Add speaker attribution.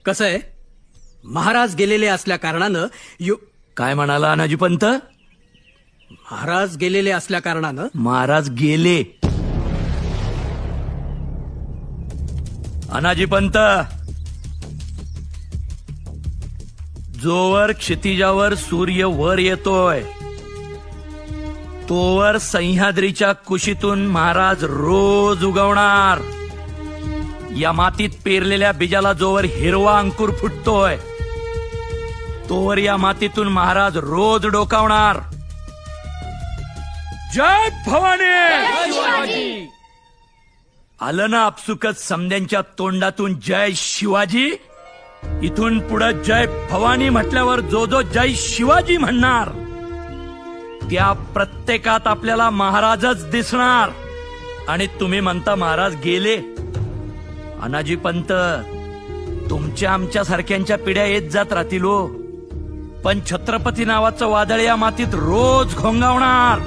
Speaker 1: कसं आहे, महाराज गेलेले असल्या कारणानं
Speaker 2: काय म्हणाला अनाजी पंत?
Speaker 1: महाराज गेलेले असल्या कारणानं
Speaker 2: महाराज गेले. अनाजी पंत, जोवर क्षितिजावर सूर्य वर येतोय तोवर सह्याद्रीच्या कुशीतून महाराज रोज उगवणार. या मातीत पेरलेल्या बीजाला जोवर हिरवा अंकुर फुटतोय तोवर या मातीतून महाराज रोज डोकावणार. जय भवानी. आलं ना आपसुकच समद्यांच्या तोंडातून जय शिवाजी. इथून पुढे जय भवानी म्हटल्यावर जो जो जय शिवाजी म्हणणार त्या प्रत्येकात आपल्याला महाराजच दिसणार. आणि तुम्ही म्हणता महाराज गेले. अनाजी पंत, तुमच्या आमच्या सारख्यांच्या पिढ्या येत जात राहतील हो, पण छत्रपती नावाचं वादळ या मातीत रोज घोंगावणार.